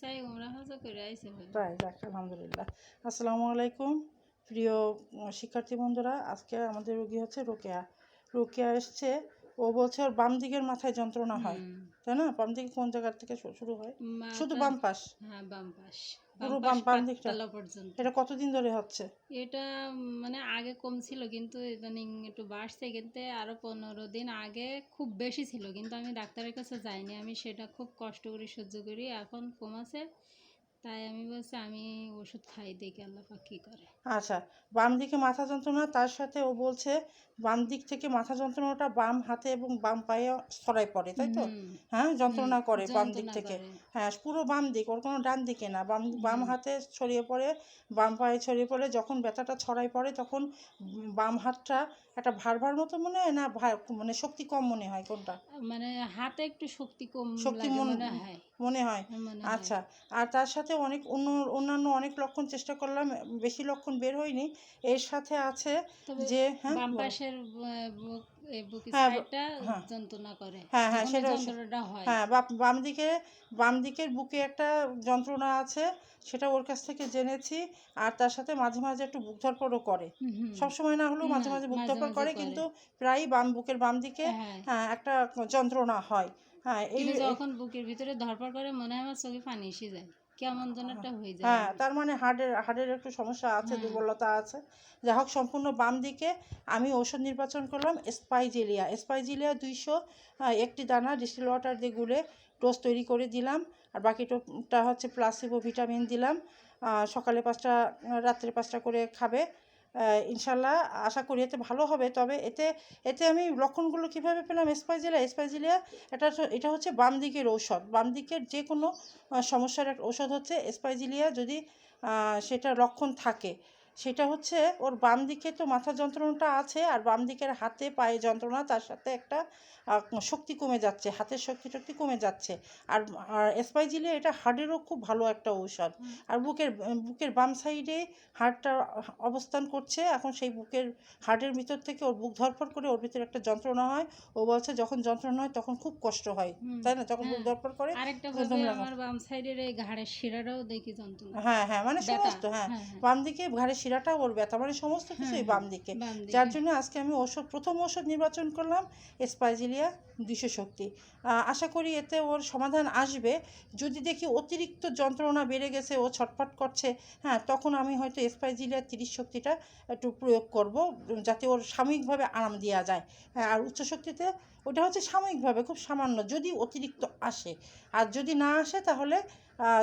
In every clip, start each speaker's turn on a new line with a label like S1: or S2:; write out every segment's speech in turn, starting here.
S1: চাই ওমরা হজও করে আইছে
S2: তাই যাক আলহামদুলিল্লাহ। আসসালামু আলাইকুম প্রিয় শিক্ষার্থী বন্ধুরা। আজকে আমাদের রোগী হচ্ছে রোকেয়া। রোকেয়া এসছে, ও বলছে ওর বাম দিকের মাথায় যন্ত্রণা হয়, তাই না? বাম দিকে কোন জায়গা থেকে শুরু হয়? শুধু বাম পাশ?
S1: হ্যাঁ, বাম পাশ,
S2: পুরো
S1: বাম
S2: বাম দিকটা?
S1: পাতলা পর্যন্ত।
S2: এটা কতদিন ধরে হচ্ছে?
S1: এটা মানে আগে কম ছিল, কিন্তু ইদানিং একটু বাড়ছে। কিন্তু আরো 15 দিন আগে খুব বেশি ছিল, কিন্তু আমি ডাক্তারের কাছে যাইনি। আমি সেটা খুব কষ্ট করে সহ্য করি, এখন কমাছে। তাই আমি বলছি আমি ওষুধ খাই, দেখি আল্লাহ পাক কী করে।
S2: আচ্ছা, বাম দিকে মাথা যন্ত্রণা, তার সাথে ও বলছে বাম দিক থেকে মাথা যন্ত্রণাটা বাম হাতে এবং বাম পায়ে ছড়াই পড়ে, তাই তো? হ্যাঁ, যন্ত্রণা করে বাম দিক থেকে। হ্যাঁ, পুরো বাম দিক, ওর কোনো ডান দিকে না। বাম হাতে ছড়িয়ে পড়ে, বাম পায়ে ছড়িয়ে পড়ে। যখন ব্যথাটা ছড়াই পড়ে তখন বাম হাতটা একটা ভার ভার মতো মনে হয়, না মানে শক্তি কম মনে হয়? কোনটা?
S1: মানে হাতে একটু শক্তি কম
S2: শক্তি
S1: লাগে মনে হয়।
S2: মনে হয়। আচ্ছা, আর তার সাথে অন্যান্য অনেক লক্ষণ চেষ্টা করলাম, বেশি লক্ষণ বের হয়নি। এর সাথে আছে যে
S1: বাম পাশের বুকের
S2: হ্যাঁ,
S1: সাইডটা
S2: হ্যাঁ,
S1: যন্ত্রণা করে,
S2: হ্যাঁ, হ্যাঁ,
S1: যখন যন্ত্রণাটা হয়।
S2: হ্যাঁ, বাম দিকের বুকে একটা যন্ত্রণা আছে, সেটা ওর কাছ থেকে জেনেছি। আর তার সাথে মাঝে মাঝে একটু বুক ধড়ফড়ও করে, সবসময় না হলেও মাঝে মাঝে বুক ধড়ফড় করে, কিন্তু প্রায়ই বুকের বাম দিকে হ্যাঁ একটা যন্ত্রণা হয়। হ্যাঁ, এই
S1: যখন বুকের ভিতরে ধড়ফড় করে মনে হয় আমার চোখে পানি এসে যায়, কেমন যেন একটা হয়ে যায়।
S2: হ্যাঁ, তার মানে হার্টের একটু সমস্যা আছে, দুর্বলতা আছে। যাই হোক, সম্পূর্ণ বাম দিকে আমি ওষুধ নির্বাচন করলাম স্পাইজিলিয়া 200 একটি দানা ডিস্টিল ওয়াটার দিয়ে গুলে ডোজ তৈরি করে দিলাম। আর বাকিটা হচ্ছে প্লাসিবো ভিটামিন দিলাম। সকালে 5টা, রাত্রে 5টা করে খাবে। ইনশাল্লাহ আশা করি এতে ভালো হবে। তবে এতে আমি লক্ষণগুলো কিভাবে পেলাম? স্পাইজিলিয়া এটা হচ্ছে বাম দিকের ঔষধ। বাম দিকের যে কোনো সমস্যার একটা ঔষধ হচ্ছে স্পাইজিলিয়া। যদি সেটা লক্ষণ থাকে, সেটা হচ্ছে ওর বাম দিকে তো মাথা যন্ত্রণাটা আছে, আর বাম দিকের হাতে পায়ে যন্ত্রণা, তার সাথে একটা শক্তি কমে যাচ্ছে, হাতের শক্তি কমে যাচ্ছে। আর স্পাইজিলিয়া এটা হার্টেরও খুব ভালো একটা ঔষধ। আর বুকের বাম সাইডে হার্টটা অবস্থান করছে এখন। সেই হার্টের ভিতর থেকে ওর বুক ধড়ফড় করে, ওর ভিতরে একটা যন্ত্রণা হয়। ও বলছে যখন যন্ত্রণা হয় তখন খুব কষ্ট হয়, তাই না? যখন বুক ধড়ফড় করে
S1: আমার বাম সাইডের এই ঘাড়ের শিরাটাও দেখি যন্ত্রণা।
S2: হ্যাঁ, হ্যাঁ, মানে সমস্ত, হ্যাঁ, বাম দিকে ঘাড়ের শিরাটা ওর ব্যথা, মানে সমস্ত কিছুই বাম দিকে। যার জন্য আজকে আমি প্রথম ওষুধ নির্বাচন করলাম স্পাইজিলিয়া 200 শক্তি। আশা করি এতে ওর সমাধান আসবে। যদি দেখি অতিরিক্ত যন্ত্রণা বেড়ে গেছে, ও ছটফট করছে, হ্যাঁ, তখন আমি হয়তো স্পাইজিলিয়া 30 শক্তিটা একটু প্রয়োগ করব, যাতে ওর সাময়িকভাবে আরাম দেওয়া যায়। হ্যাঁ, আর উচ্চ শক্তিতে ওটা হচ্ছে সাময়িকভাবে, খুব সামান্য, যদি অতিরিক্ত আসে। আর যদি না আসে তাহলে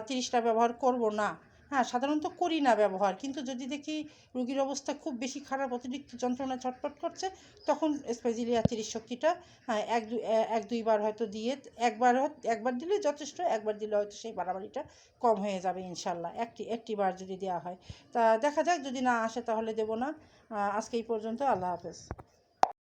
S2: 30টা ব্যবহার করব না। হ্যাঁ, সাধারণত করি না ব্যবহার, কিন্তু যদি দেখি রুগীর অবস্থা খুব বেশি খারাপ, অতিরিক্ত যন্ত্রণা ছটফট করছে, তখন স্পাইজিলিয়া 30 শক্তিটা হ্যাঁ এক দুইবার হয়তো দিয়ে, একবার দিলে যথেষ্ট, একবার দিলে হয়তো সেই বাড়াবাড়িটা কম হয়ে যাবে ইনশাল্লাহ, একটি বার যদি দেওয়া হয়। তা দেখা যাক, যদি না আসে তাহলে দেব না। আজকে এই পর্যন্ত। আল্লাহ হাফেজ।